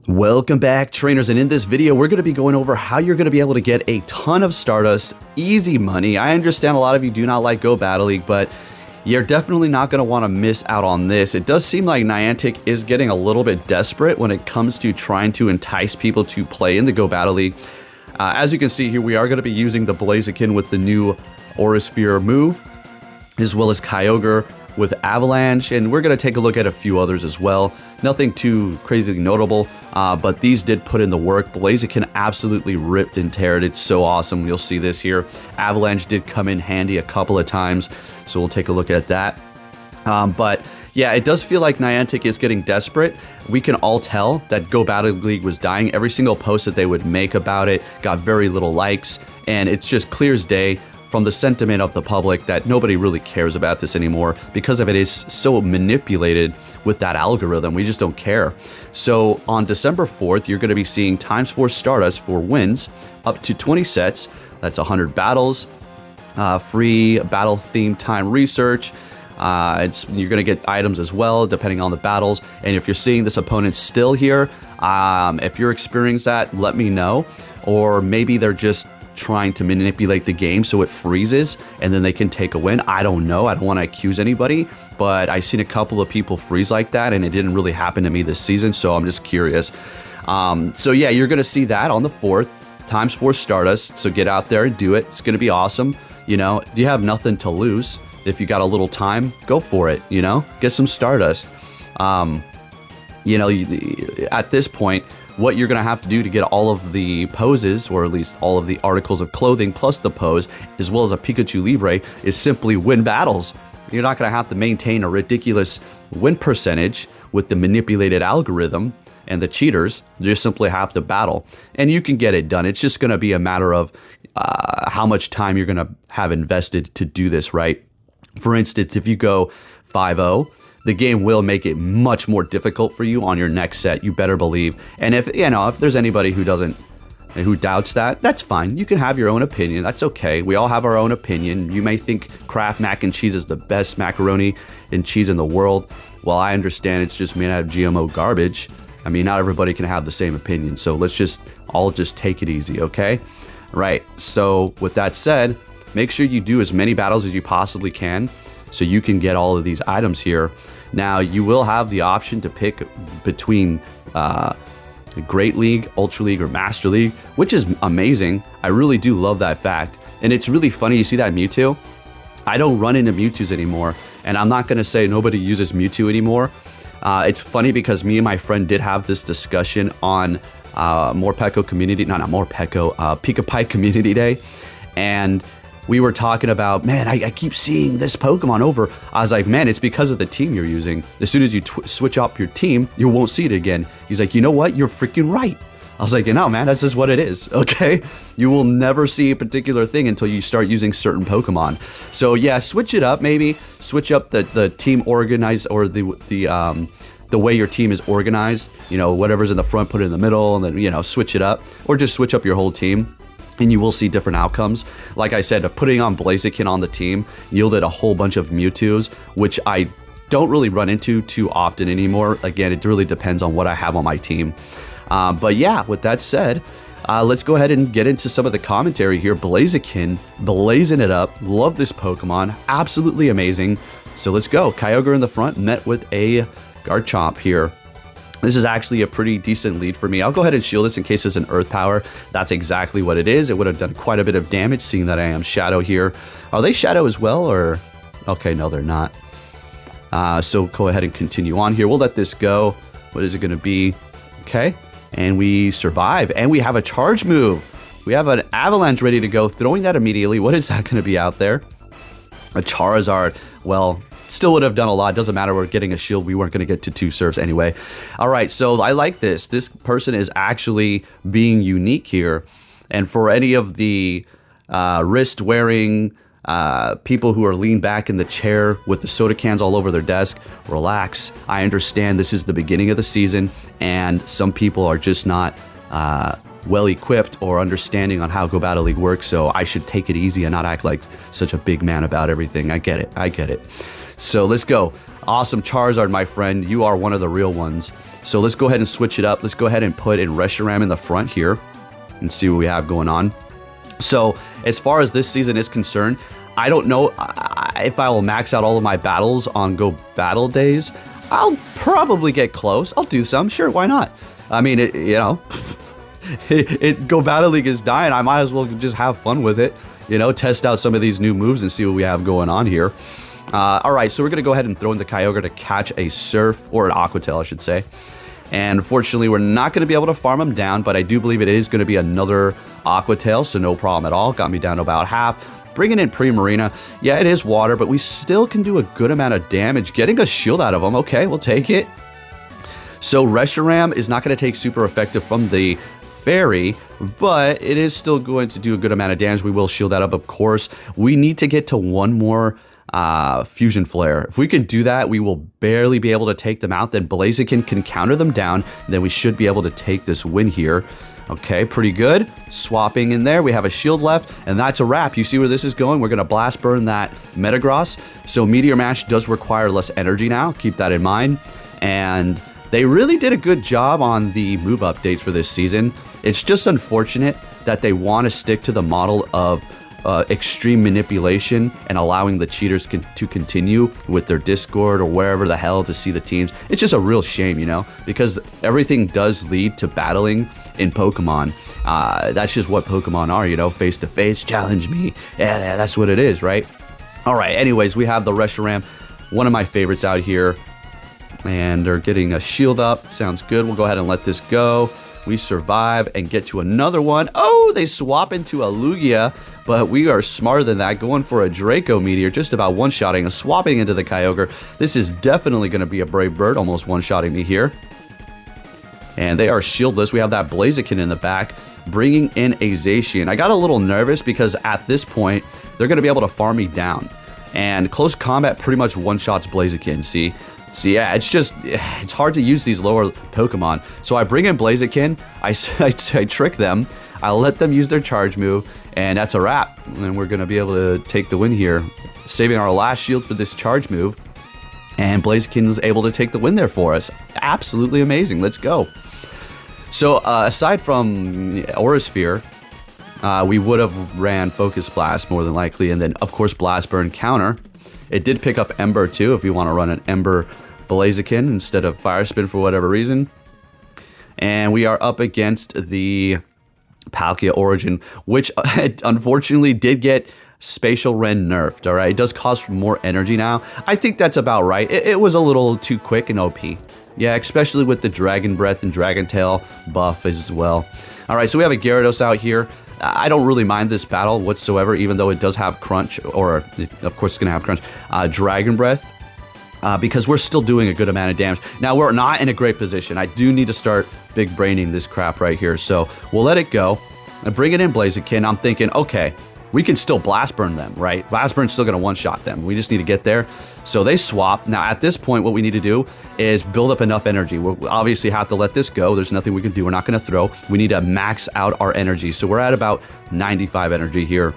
Welcome back, trainers, and in this video we're going to be going over how you're going to be able to get a ton of Stardust, easy money. I understand a lot of you do not like Go Battle League, but you're definitely not going to want to miss out on this. It does seem like Niantic is getting a little bit desperate when it comes to trying to entice people to play in the Go Battle League. As you can see here, we are going to be using the Blaziken with the new Aura Sphere move, as well as Kyogre with Avalanche, and we're going to take a look at a few others as well. Nothing too crazily notable, but these did put in the work. Blaziken absolutely ripped and teared. It's so awesome. You'll see this here. Avalanche did come in handy a couple of times, so we'll take a look at that. But yeah, it does feel like Niantic is getting desperate. We can all tell that Go Battle League was dying. Every single post that they would make about it got very little likes, and it's just clear as day from the sentiment of the public that nobody really cares about this anymore because of it is so manipulated with that algorithm. We just don't care. So on December 4th, you're going to be seeing ×4 Stardust for wins up to 20 sets. That's 100 battles, free battle theme time research. You're going to get items as well depending on the battles. And if you're seeing this opponent still here, if you're experiencing that, let me know. Or maybe they're just trying to manipulate the game so it freezes and then they can take a win. I don't know. I don't want to accuse anybody, but I've seen a couple of people freeze like that and it didn't really happen to me this season, so I'm just curious. So yeah, you're going to see that on the 4th, ×4 Stardust, so get out there and do it. It's going to be awesome. You know, you have nothing to lose. If you got a little time, go for it, you know? Get some Stardust. You know, at this point, what you're going to have to do to get all of the poses, or at least all of the articles of clothing plus the pose, as well as a Pikachu Libre, is simply win battles. You're not going to have to maintain a ridiculous win percentage with the manipulated algorithm and the cheaters. You just simply have to battle, and you can get it done. It's just going to be a matter of how much time you're going to have invested to do this, right? For instance, if you go 5-0, the game will make it much more difficult for you on your next set, you better believe. And if there's anybody who doubts that, that's fine. You can have your own opinion. That's okay. We all have our own opinion. You may think Kraft mac and cheese is the best macaroni and cheese in the world. Well, I understand it's just made out of GMO garbage. I mean, not everybody can have the same opinion. So let's all just take it easy, okay? Right. So with that said, make sure you do as many battles as you possibly can so you can get all of these items here. Now, you will have the option to pick between Great League, Ultra League, or Master League, which is amazing. I really do love that fact. And it's really funny, you see that Mewtwo? I don't run into Mewtwo's anymore, and I'm not going to say nobody uses Mewtwo anymore. It's funny because me and my friend did have this discussion on Pika Pie Community Day, and we were talking about, man, I keep seeing this Pokemon over. I was like, man, it's because of the team you're using. As soon as you switch up your team, you won't see it again. He's like, you know what? You're freaking right. I was like, you know, man, that's just what it is, okay? You will never see a particular thing until you start using certain Pokemon. So yeah, switch it up maybe. Switch up the team organized, or the way your team is organized. You know, whatever's in the front, put it in the middle, and then, you know, switch it up. Or just switch up your whole team, and you will see different outcomes. Like I said, putting on Blaziken on the team yielded a whole bunch of Mewtwo's, which I don't really run into too often anymore. Again, it really depends on what I have on my team. But yeah, with that said, let's go ahead and get into some of the commentary here. Blaziken, blazing it up. Love this Pokemon. Absolutely amazing. So let's go. Kyogre in the front, met with a Garchomp here. This is actually a pretty decent lead for me. I'll go ahead and shield this in case it's an Earth Power. That's exactly what it is. It would have done quite a bit of damage, seeing that I am Shadow here. Are they Shadow as well, or? Okay, no, they're not. So go ahead and continue on here. We'll let this go. What is it going to be? Okay, and we survive, and we have a charge move. We have an Avalanche ready to go, throwing that immediately. What is that going to be out there? A Charizard. Well, still would have done a lot. Doesn't matter. We're getting a shield. We weren't going to get to 2 serves anyway. All right. So I like this. This person is actually being unique here. And for any of the wrist wearing people who are leaned back in the chair with the soda cans all over their desk, relax. I understand this is the beginning of the season and some people are just not well equipped or understanding on how Go Battle League works. So I should take it easy and not act like such a big man about everything. I get it. I get it. So let's go. Awesome Charizard, my friend. You are one of the real ones. So let's go ahead and switch it up. Let's go ahead and put in Reshiram in the front here and see what we have going on. So as far as this season is concerned, I don't know if I will max out all of my battles on Go Battle days. I'll probably get close. I'll do some. Sure, why not? I mean, you know, Go Battle League is dying. I might as well just have fun with it. You know, test out some of these new moves and see what we have going on here. All right, so we're going to go ahead and throw in the Kyogre to catch a Surf, or an Aqua Tail, I should say. And unfortunately, we're not going to be able to farm him down, but I do believe it is going to be another Aqua Tail, so no problem at all. Got me down to about half. Bringing in Primarina. Yeah, it is water, but we still can do a good amount of damage. Getting a shield out of him. Okay, we'll take it. So Reshiram is not going to take super effective from the Fairy, but it is still going to do a good amount of damage. We will shield that up, of course. We need to get to one more Fusion Flare. If we can do that, we will barely be able to take them out. Then Blaziken can counter them down. And then we should be able to take this win here. Okay, pretty good. Swapping in there. We have a shield left, and that's a wrap. You see where this is going? We're going to Blast Burn that Metagross. So Meteor Mash does require less energy now. Keep that in mind. And they really did a good job on the move updates for this season. It's just unfortunate that they want to stick to the model of extreme manipulation and allowing the cheaters to continue with their Discord or wherever the hell to see the teams. It's just a real shame, you know, because everything does lead to battling in Pokemon. That's just what Pokemon are, you know, face to face, challenge me. Yeah, that's what it is, right? All right, anyways, we have the Reshiram, one of my favorites out here, and they're getting a shield up. Sounds good. We'll go ahead and let this go. We survive and get to another one. Oh, they swap into a Lugia, but we are smarter than that, going for a Draco Meteor, just about one-shotting and swapping into the Kyogre. This is definitely going to be a Brave Bird, almost one-shotting me here. And they are shieldless. We have that Blaziken in the back, bringing in a Zacian. I got a little nervous because at this point, they're going to be able to farm me down. And close combat pretty much one-shots Blaziken, see? So yeah, it's hard to use these lower Pokemon. So I bring in Blaziken, I trick them, I let them use their charge move, and that's a wrap. And we're going to be able to take the win here, saving our last shield for this charge move. And Blaziken is able to take the win there for us. Absolutely amazing. Let's go. So aside from Aura Sphere, we would have ran Focus Blast more than likely, and then of course Blast Burn counter. It did pick up Ember too, if you want to run an Ember Blaziken instead of Fire Spin for whatever reason. And we are up against the Palkia Origin, which unfortunately did get Spatial Rend nerfed, all right? It does cost more energy now. I think that's about right. It was a little too quick and OP. Yeah, especially with the Dragon Breath and Dragon Tail buff as well. All right, so we have a Gyarados out here. I don't really mind this battle whatsoever, even though it does have Crunch, or of course it's going to have Crunch, Dragon Breath, because we're still doing a good amount of damage. Now, we're not in a great position. I do need to start big braining this crap right here, so we'll let it go. And bring it in Blaziken. I'm thinking, okay, we can still Blast Burn them, right? Blast Burn's still going to one-shot them. We just need to get there. So they swap. Now, at this point, what we need to do is build up enough energy. We'll obviously have to let this go. There's nothing we can do. We're not going to throw. We need to max out our energy. So we're at about 95 energy here.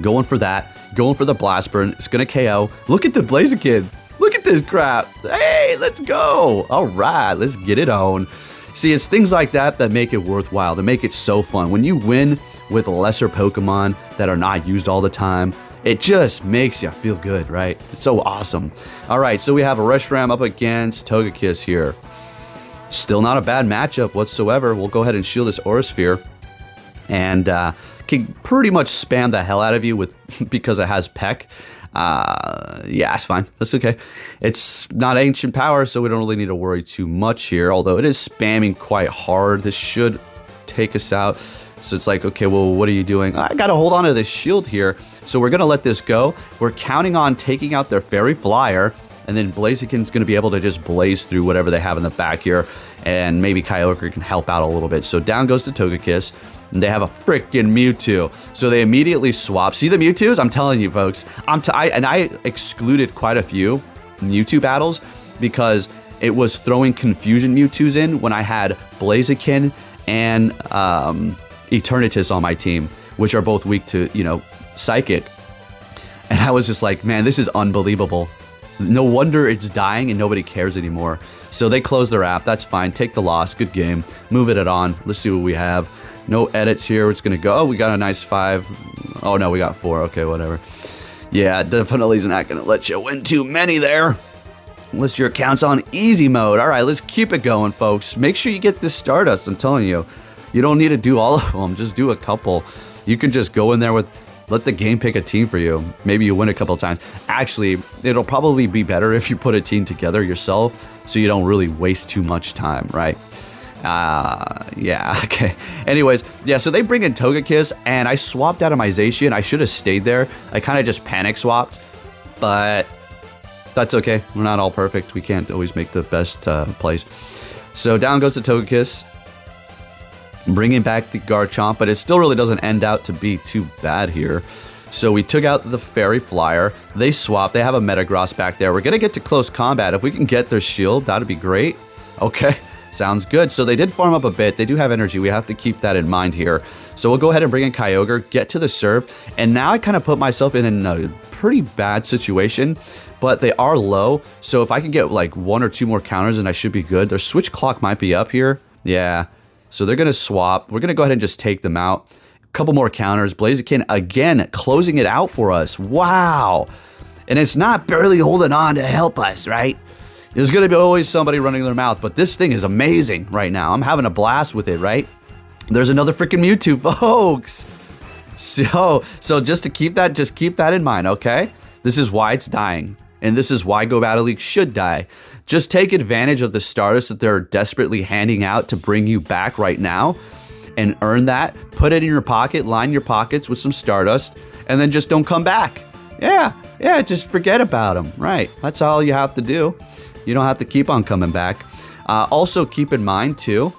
Going for that. Going for the Blast Burn. It's going to KO. Look at the Blaziken. Look at this crap. Hey, let's go. All right, let's get it on. See, it's things like that that make it worthwhile, that make it so fun. When you win with lesser Pokemon that are not used all the time, it just makes you feel good, right? It's so awesome. All right, so we have a Reshiram up against Togekiss here. Still not a bad matchup whatsoever. We'll go ahead and shield this Aura Sphere. And can pretty much spam the hell out of you with because it has Peck. Yeah, it's fine. That's okay. It's not ancient power, so we don't really need to worry too much here. Although it is spamming quite hard. This should take us out. So it's like, okay, well, what are you doing? I got to hold on to this shield here. So we're going to let this go. We're counting on taking out their Fairy Flyer. And then Blaziken's going to be able to just blaze through whatever they have in the back here. And maybe Kyogre can help out a little bit. So down goes the Togekiss. And they have a freaking Mewtwo. So they immediately swap. See the Mewtwo's? I'm telling you, folks. I excluded quite a few Mewtwo battles because it was throwing Confusion Mewtwo's in when I had Blaziken and Eternatus on my team, which are both weak to, you know, Psychic. And I was just like, man, this is unbelievable. No wonder it's dying and nobody cares anymore. So they closed their app. That's fine. Take the loss. Good game. Moving it on. Let's see what we have. No edits here. It's going to go. Oh, we got a nice 5. Oh, no, we got 4. Okay, whatever. Yeah, definitely is not going to let you win too many there. Unless your account's on easy mode. All right, let's keep it going, folks. Make sure you get this Stardust. I'm telling you. You don't need to do all of them. Just do a couple. You can just go in there with... Let the game pick a team for you. Maybe you win a couple times. Actually, it'll probably be better if you put a team together yourself so you don't really waste too much time, right? Yeah, okay. Anyways, yeah, so they bring in Togekiss, and I swapped out of my Zacian. I should have stayed there. I kind of just panic swapped, but that's okay. We're not all perfect. We can't always make the best plays. So down goes the Togekiss. Bringing back the Garchomp, but it still really doesn't end out to be too bad here. So we took out the Fairy Flyer. They swapped. They have a Metagross back there. We're going to get to close combat. If we can get their shield, that'd be great. Okay, sounds good. So they did farm up a bit. They do have energy. We have to keep that in mind here. So we'll go ahead and bring in Kyogre, get to the serve. And now I kind of put myself in a pretty bad situation, but they are low. So if I can get like 1 or 2 more counters, then I should be good. Their switch clock might be up here. Yeah. So they're going to swap. We're going to go ahead and just take them out. A couple more counters. Blaziken, again, closing it out for us. Wow. And it's not barely holding on to help us, right? There's going to be always somebody running their mouth, but this thing is amazing right now. I'm having a blast with it, right? There's another freaking Mewtwo, folks. So just to keep that in mind, okay? This is why it's dying. And this is why Go Battle League should die. Just take advantage of the Stardust that they're desperately handing out to bring you back right now. And earn that. Put it in your pocket. Line your pockets with some Stardust. And then just don't come back. Yeah, just forget about them. Right, that's all you have to do. You don't have to keep on coming back. Also keep in mind, too,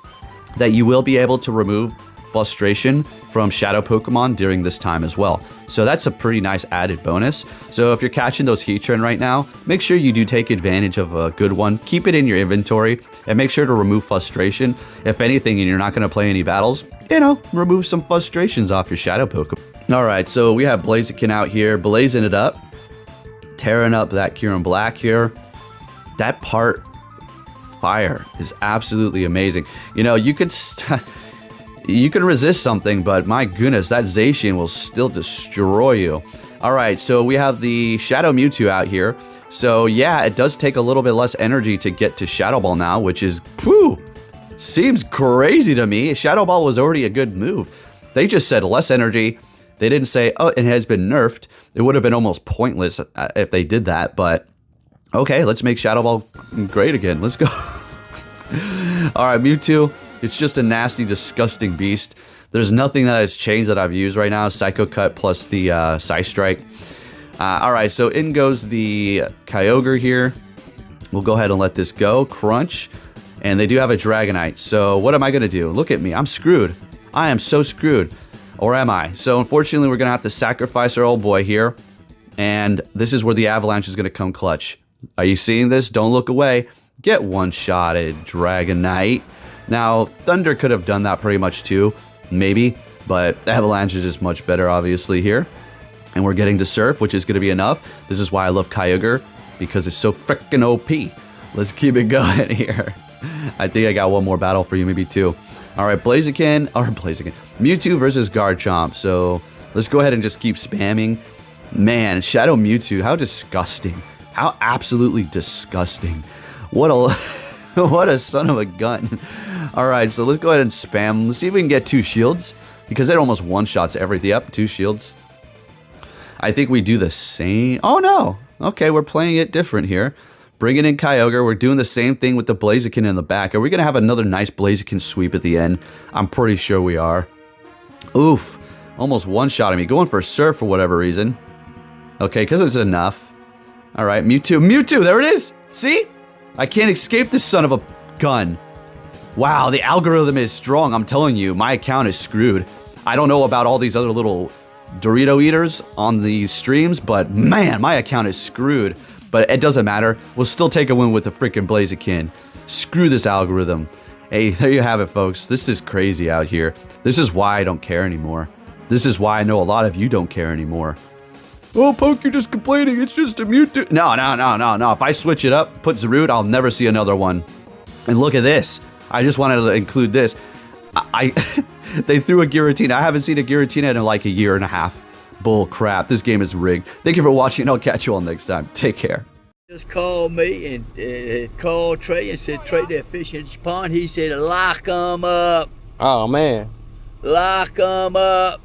that you will be able to remove Frustration from Shadow Pokemon during this time as well. So that's a pretty nice added bonus. So if you're catching those Heatran right now, make sure you do take advantage of a good one. Keep it in your inventory and make sure to remove Frustration. If anything, and you're not going to play any battles, remove some frustrations off your Shadow Pokemon. All right, so we have Blaziken out here, blazing it up, tearing up that Kyurem Black here. That part fire is absolutely amazing. You could... You can resist something, but my goodness, that Zacian will still destroy you. All right, so we have the Shadow Mewtwo out here. So yeah, it does take a little bit less energy to get to Shadow Ball now, which is, seems crazy to me. Shadow Ball was already a good move. They just said less energy. They didn't say, oh, it has been nerfed. It would have been almost pointless if they did that, but okay, let's make Shadow Ball great again. Let's go. All right, Mewtwo. It's just a nasty, disgusting beast. There's nothing that has changed that I've used right now. Psycho Cut plus the Psy Strike. Alright, so in goes the Kyogre here. We'll go ahead and let this go. Crunch. And they do have a Dragonite. So what am I going to do? Look at me. I'm screwed. I am so screwed. Or am I? So unfortunately, we're going to have to sacrifice our old boy here. And this is where the Avalanche is going to come clutch. Are you seeing this? Don't look away. Get one-shotted, Dragonite. Now, Thunder could have done that pretty much too, maybe, but Avalanche is just much better, obviously, here. And we're getting to Surf, which is going to be enough. This is why I love Kyogre, because it's so frickin' OP. Let's keep it going here. I think I got one more battle for you, maybe 2. All right, Blaziken, Mewtwo versus Garchomp. So let's go ahead and just keep spamming. Man, Shadow Mewtwo, how disgusting. How absolutely disgusting. What a son of a gun. All right, so let's go ahead and spam. Let's see if we can get 2 shields, because it almost one-shots everything. Yep, 2 shields. I think we do the same. Oh, no. Okay, we're playing it different here. Bringing in Kyogre. We're doing the same thing with the Blaziken in the back. Are we going to have another nice Blaziken sweep at the end? I'm pretty sure we are. Oof. Almost one-shotting me. Going for Surf for whatever reason. Okay, because it's enough. All right, Mewtwo. There it is. See? I can't escape this son of a gun. Wow, the algorithm is strong. I'm telling you, my account is screwed. I don't know about all these other little Dorito eaters on the streams, but man, my account is screwed. But it doesn't matter. We'll still take a win with the freaking Blaziken. Screw this algorithm. Hey, there you have it, folks. This is crazy out here. This is why I don't care anymore. This is why I know a lot of you don't care anymore. Oh, Poke, you're just complaining. It's just a Mewtwo. No. If I switch it up, put Zarude, I'll never see another one. And look at this. I just wanted to include this. They threw a Giratina. I haven't seen a Giratina in like a year and a half. Bull crap. This game is rigged. Thank you for watching. I'll catch you all next time. Take care. Just called me and called Trey and said, Trey, they're fishing in the pond. He said, lock them up. Oh, man. Lock them up.